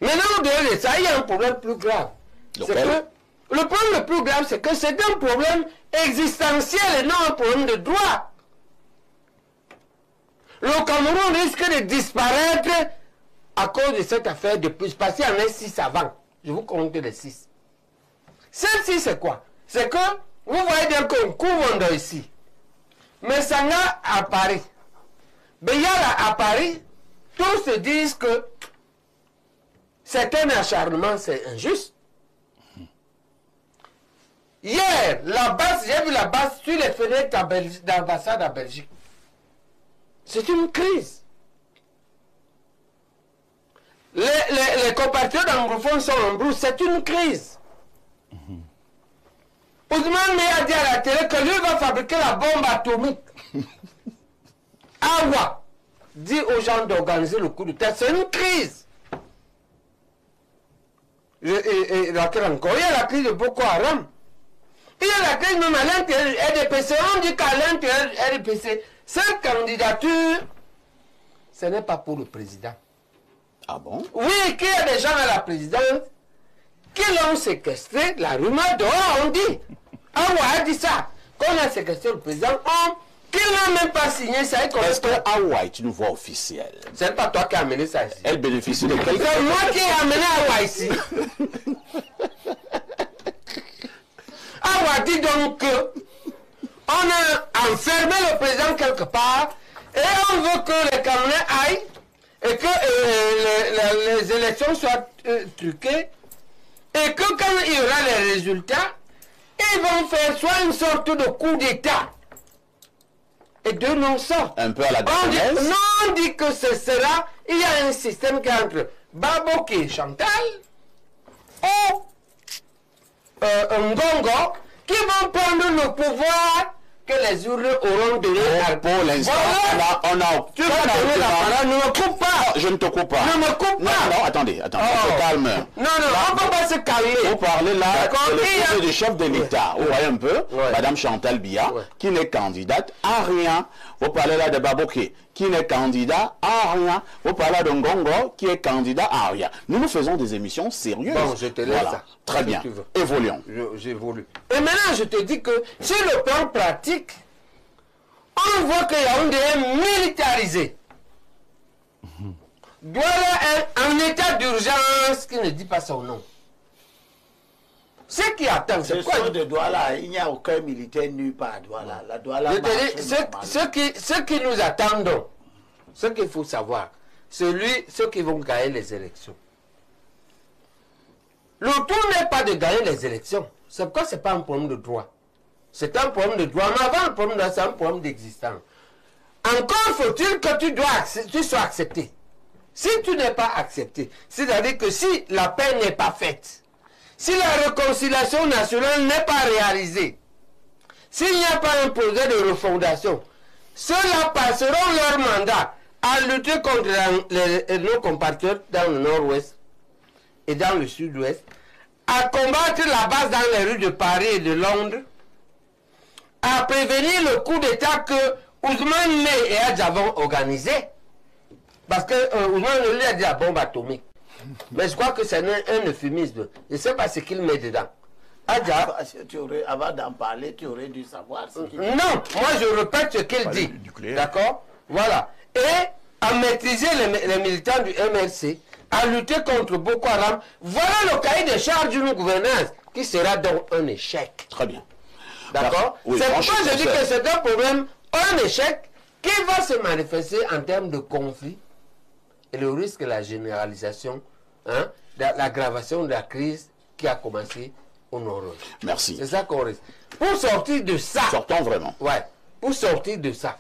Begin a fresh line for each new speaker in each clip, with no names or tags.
Maintenant, au-delà de ça, il y a un problème plus grave. C'est que le problème le plus grave, c'est que c'est un problème existentiel et non un problème de droit. Le Cameroun risque de disparaître à cause de cette affaire de plus. Parce qu'il y en a 6 avant. Je vous compte les 6. Celle-ci, c'est quoi? C'est que, vous voyez bien qu'on couvre ici. Mais ça n'a à Paris. Béyala à Paris, tous se disent que c'est un acharnement, c'est injuste. Hier, la base, j'ai vu la base sur les fenêtres d'ambassade à Belgique. C'est une crise. Les compatriotes anglophones sont en brousse, c'est une crise. Ousmane Mey a dit à la télé que lui va fabriquer la bombe atomique. Awa dit aux gens d'organiser le coup de tête, c'est une crise. Et laquelle encore? Il y a la crise de Boko Haram. Il y a la crise même à l'intérieur RDPC. On dit qu'à l'intérieur RDPC, cette candidature, ce n'est pas pour le président.
Ah bon?
Oui, qu'il y a des gens à la présidence qui l'ont séquestré, la rumeur dehors, on dit. Awa a dit ça. Qu'on a séquestré le président, qu'il n'a même pas signé ça.
Est-ce que Awa est une voix officielle?
C'est pas toi qui as amené ça ici.
Elle bénéficie de quel...
C'est moi qui ai amené Awa ici. Awa dit donc que on a enfermé le président quelque part et on veut que les Camerounais aillent et que les élections soient truquées et que quand il y aura les résultats, ils vont faire soit une sorte de coup d'État et de non-sort.
Un peu à la
non, on dit que ce sera, il y a un système qui est entre Baboke et Chantal ou Ngongo qui vont prendre le pouvoir que les urnes auront donné à...
Pour l'instant,
voilà.
on a...
Tu vas donner la parole, ne me coupe pas.
Je ne te coupe pas.
Ne me coupe pas.
Non, attendez, on se calme.
Non, on ne peut pas se calmer.
Vous parlez là
de
l'exposé du chef de l'État. Vous voyez un peu, Madame Chantal Biya, qui n'est candidate à rien. Vous parlez là de Baboke, qui n'est candidat à rien. Vous parlez de Ngongo, qui est candidat à rien. Nous faisons des émissions sérieuses.
Bon, je te laisse ça.
Très bien. Évoluons.
J'évolue. Et maintenant, je te dis que sur le plan pratique, on voit que Yaoundé est militarisé. Douala est en état d'urgence qui ne dit pas son nom. Ce qui attend, c'est quoi?
De Douala, il n'y a aucun militaire nulle part à Douala. La Douala
je te dis, ce qui nous attendons, ce qu'il faut savoir, c'est ceux qui vont gagner les élections. Le tout n'est pas de gagner les élections. C'est pourquoi ce n'est pas un problème de droit. C'est un problème de droit. Mais avant le problème de droit, c'est un problème d'existence. Encore faut-il que tu sois accepté. Si tu n'es pas accepté, c'est-à-dire que si la paix n'est pas faite, si la réconciliation nationale n'est pas réalisée, s'il n'y a pas un projet de refondation, ceux-là passeront leur mandat à lutter contre nos compatriotes dans le nord-ouest et dans le sud-ouest, à combattre la base dans les rues de Paris et de Londres, à prévenir le coup d'État que Ousmane Mey et Adja vont organiser. Parce que Ousmane lui a dit la bombe atomique. Mais je crois que c'est un euphémisme. Je ne sais pas ce qu'il met dedans. Adja...
Avant d'en parler, tu aurais dû savoir ce qu'il dit.
Non, moi je répète ce qu'il dit. D'accord? Voilà. Et à maîtriser les militants du MRC, à lutter contre Boko Haram. Voilà le cahier de charge d'une gouvernance qui sera donc un échec.
Très bien.
D'accord?
Oui,
c'est pourquoi je dis que c'est un problème, un échec qui va se manifester en termes de conflit et le risque de la généralisation, hein, l'aggravation de la crise qui a commencé au nord.
Merci.
C'est ça qu'on risque. Pour sortir de ça...
Sortons vraiment.
Ouais. Pour sortir de ça,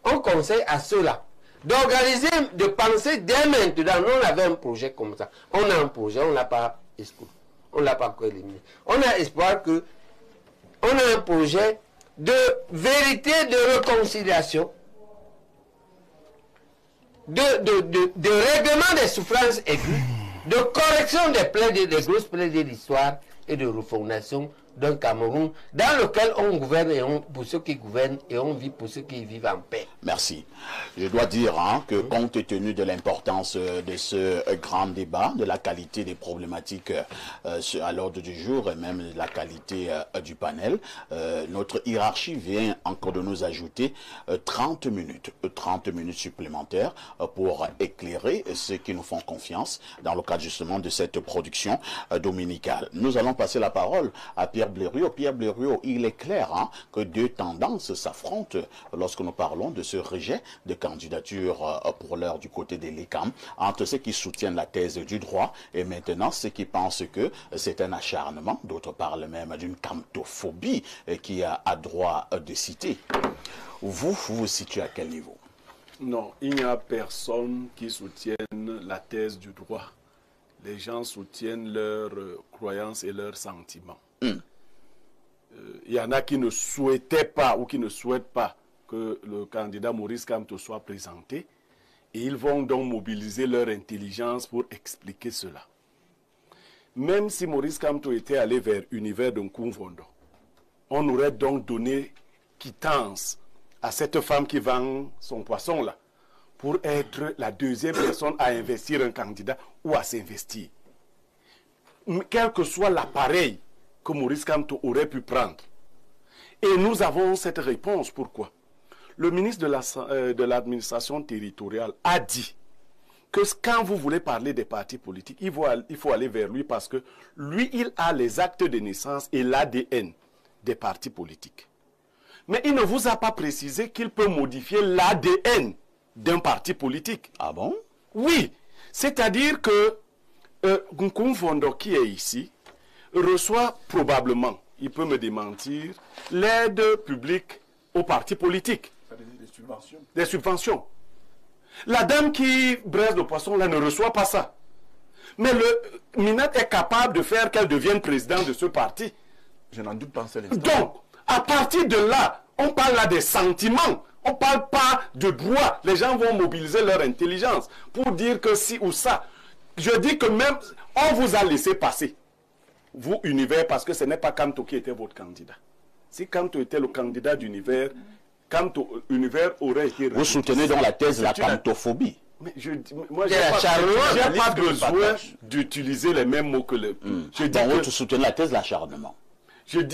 on conseille à ceux-là d'organiser, de penser dès maintenant. Nous, on avait un projet comme ça. On a un projet, on ne l'a pas exclu. On ne l'a pas encore éliminé. On a espoir que on a un projet de vérité, de réconciliation, de règlement des souffrances aiguës, de correction des grosses plaies de l'histoire et de refondation d'un Cameroun dans lequel on gouverne et pour ceux qui gouvernent et on vit pour ceux qui vivent en paix.
Merci. Je dois dire que compte tenu de l'importance de ce grand débat, de la qualité des problématiques à l'ordre du jour et même de la qualité du panel, notre hiérarchie vient encore de nous ajouter 30 minutes supplémentaires pour éclairer ceux qui nous font confiance dans le cadre justement de cette production dominicale. Nous allons passer la parole à Pierre Blériot. Pierre Blériot, il est clair que deux tendances s'affrontent lorsque nous parlons de ce rejet de candidature pour l'heure du côté des LECAM, entre ceux qui soutiennent la thèse du droit et maintenant ceux qui pensent que c'est un acharnement. D'autres parlent même d'une camtophobie qui a droit de citer. Vous vous situez à quel niveau?
Non, il n'y a personne qui soutienne la thèse du droit. Les gens soutiennent leurs croyances et leurs sentiments. Il y en a qui ne souhaitaient pas ou qui ne souhaitent pas que le candidat Maurice Kamto soit présenté et ils vont donc mobiliser leur intelligence pour expliquer cela. Même si Maurice Kamto était allé vers l'univers de Nkumvondo, on aurait donc donné quittance à cette femme qui vend son poisson là pour être la deuxième personne à investir un candidat ou à s'investir. Quel que soit l'appareil que Maurice Kamto aurait pu prendre. Et nous avons cette réponse. Pourquoi? Le ministre de l'administration territoriale a dit que quand vous voulez parler des partis politiques, il faut aller vers lui parce que lui, il a les actes de naissance et l'ADN des partis politiques. Mais il ne vous a pas précisé qu'il peut modifier l'ADN d'un parti politique.
Ah bon?
Oui. C'est-à-dire que Nkumvondo qui est ici reçoit probablement, il peut me démentir, l'aide publique aux partis politiques.
Des subventions.
Des subventions. La dame qui braise le poisson là ne reçoit pas ça. Mais le Minat est capable de faire qu'elle devienne présidente de ce parti.
Je n'en doute pas un seul instant.
Donc, à partir de là, on parle là des sentiments. On ne parle pas de droit. Les gens vont mobiliser leur intelligence pour dire que si ou ça. Je dis que même, on vous a laissé passer. Vous, Univers, parce que ce n'est pas Kamto qui était votre candidat. Si Kamto était le candidat d'Univers, Kamto, Univers aurait été...
Vous soutenez donc la thèse de la camtophobie?
Mais moi, je n'ai pas besoin d'utiliser les mêmes mots que le...
Donc, vous soutenez la thèse de l'acharnement?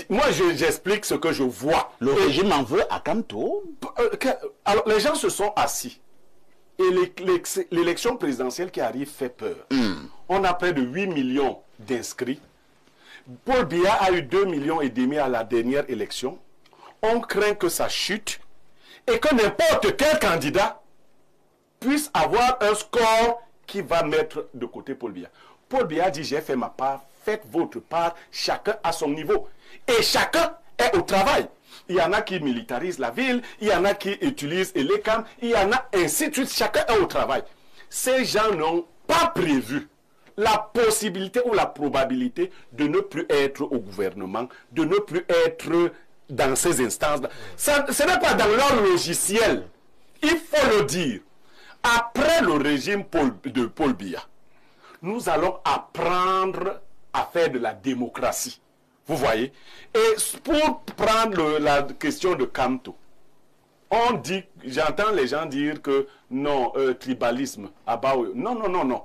Moi, j'explique ce que je vois.
Le régime en veut à Kamto?
Alors, les gens se sont assis. Et l'élection présidentielle qui arrive fait peur. On a près de 8 millions d'inscrits. Paul Biya a eu 2,5 millions à la dernière élection. On craint que ça chute et que n'importe quel candidat puisse avoir un score qui va mettre de côté Paul Biya. Paul Biya dit: j'ai fait ma part, faites votre part, chacun à son niveau. Et chacun est au travail. Il y en a qui militarisent la ville, il y en a qui utilisent les CAM, il y en a ainsi de suite, chacun est au travail. Ces gens n'ont pas prévu la possibilité ou la probabilité de ne plus être au gouvernement, de ne plus être dans ces instances-là. Ce n'est pas dans leur logiciel. Il faut le dire. Après le régime de Paul Biya, nous allons apprendre à faire de la démocratie. Vous voyez? Et pour prendre la question de Kamto, on dit, j'entends les gens dire que non, tribalisme, non.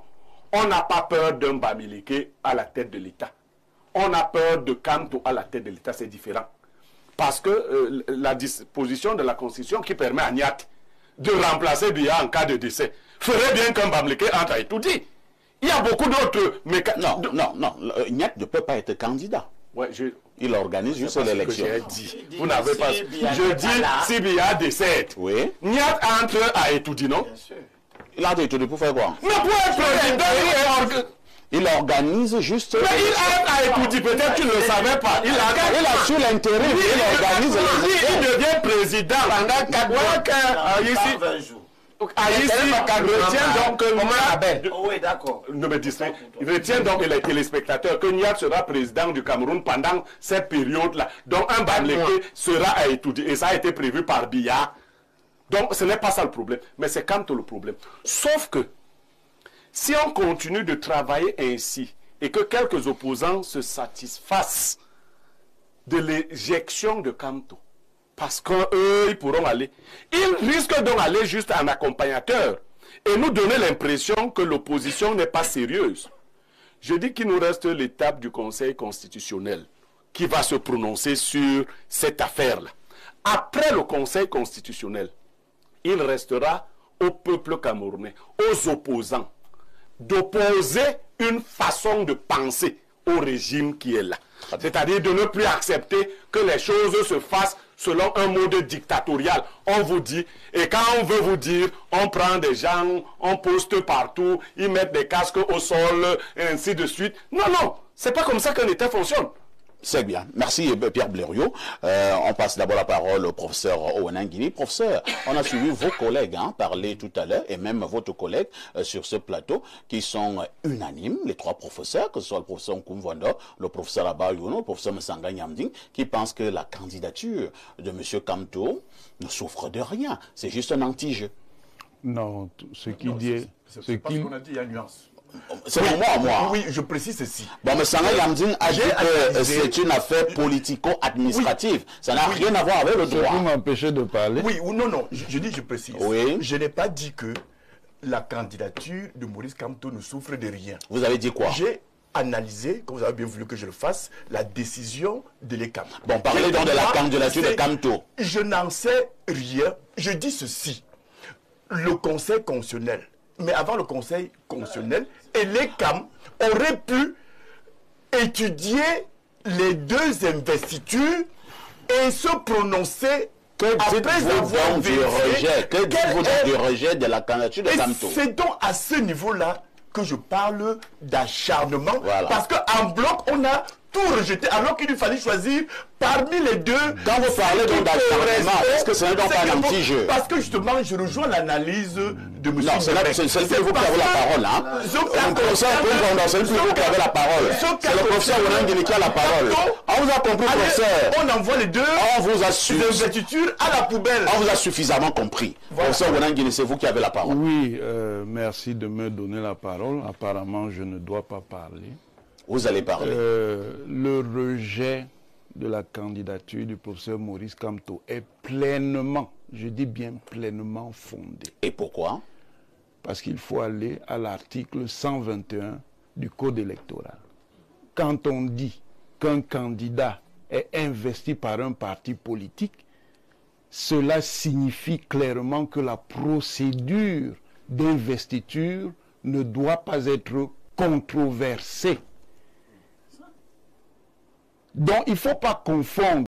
On n'a pas peur d'un Bamileke à la tête de l'État. On a peur de Kamto à la tête de l'État, c'est différent. Parce que la disposition de la Constitution qui permet à Niat de remplacer Biya en cas de décès ferait bien qu'un Bamileke entre à Etoudi. Il y a beaucoup d'autres mécanismes.
Non. Niat ne peut pas être candidat.
Ouais,
il organise juste l'élection.
Vous n'avez pas... Je dis, si Biya décède,
oui.
Niat entre à Etoudi, non?
Bien sûr.
Il a Etoudi pour faire quoi?
Mais pour être président,
il organise juste...
Mais il entre à Etoudi, peut-être tu ne le savais pas. Il
a sur l'intérim, il organise les élections.
Il devient président pendant 4 mois.
Ici, 20 jours.
Retient donc
oui, d'accord.
Ne me distrais. Retient donc les téléspectateurs que Niat sera président du Cameroun pendant cette période-là. Donc un Bamileke sera à étudier. Et ça a été prévu par Biya. Donc ce n'est pas ça le problème. Mais c'est Kamto le problème. Sauf que si on continue de travailler ainsi et que quelques opposants se satisfassent de l'éjection de Kamto. Parce qu'eux, ils pourront aller. Ils risquent donc d'aller juste en accompagnateur et nous donner l'impression que l'opposition n'est pas sérieuse. Je dis qu'il nous reste l'étape du Conseil constitutionnel qui va se prononcer sur cette affaire-là. Après le Conseil constitutionnel, il restera au peuple camerounais, aux opposants, d'opposer une façon de penser au régime qui est là. C'est-à-dire de ne plus accepter que les choses se fassent selon un mode dictatorial. On vous dit, et quand on veut vous dire, on prend des gens, on poste partout, ils mettent des casques au sol, et ainsi de suite. Non, non, c'est pas comme ça qu'un État fonctionne.
C'est bien. Merci Pierre Blériot. On passe d'abord la parole au professeur Owen Nguini. Professeur, on a suivi vos collègues parler tout à l'heure, et même votre collègue sur ce plateau, qui sont unanimes, les trois professeurs, que ce soit le professeur Nkumvondo, le professeur Abba Youno, le professeur Msanga Nyamding, qui pensent que la candidature de M. Kamto ne souffre de rien. C'est juste un anti-jeu.
Non, ce qu'il dit...
C'est pas ce qu'on a dit, il y a une nuance.
C'est moi.
Oui, je précise ceci.
Bon, mais Sanga Yamding a dit que c'est une affaire politico-administrative. Ça n'a rien à voir avec le droit.
Vous m'empêchez de parler.
Oui ou non, je précise.
Oui.
Je n'ai pas dit que la candidature de Maurice Kamto ne souffre de rien.
Vous avez dit quoi?
J'ai analysé, comme vous avez bien voulu que je le fasse, la décision de l'ECAM.
Bon, parlez donc de la candidature de Kamto.
Je n'en sais rien. Je dis ceci. Le Conseil constitutionnel, mais avant le Conseil constitutionnel, et l'ECAM aurait pu étudier les deux investitures et se prononcer après avoir vérifié
que dites-vous du rejet de la candidature de Kamto?
C'est donc à ce niveau-là que je parle d'acharnement,
voilà.
Parce qu'en bloc, on a tout rejeté, alors qu'il lui fallait choisir parmi les deux.
Quand vous parlez donc d'acharnement, est-ce que ce n'est donc pas un anti-jeu?
Parce que justement, je rejoins l'analyse de M.
Non, c'est vous qui avez la parole. Hein. Le professeur Nkumvondo, c'est vous qui avez la parole. C'est le professeur Owen Nguini qui a la parole. On vous a compris, professeur.
On envoie les deux investitures à la poubelle.
On vous a suffisamment compris. Voilà. Professeur Owen Nguini, c'est vous qui avez la parole.
Oui, merci de me donner la parole. Apparemment, je ne dois pas parler.
Vous allez parler.
Le rejet de la candidature du professeur Maurice Kamto est pleinement, je dis bien pleinement fondé.
Et pourquoi?
Parce qu'il faut aller à l'article 121 du Code électoral. Quand on dit qu'un candidat est investi par un parti politique, cela signifie clairement que la procédure d'investiture ne doit pas être controversée. Donc, il ne faut pas confondre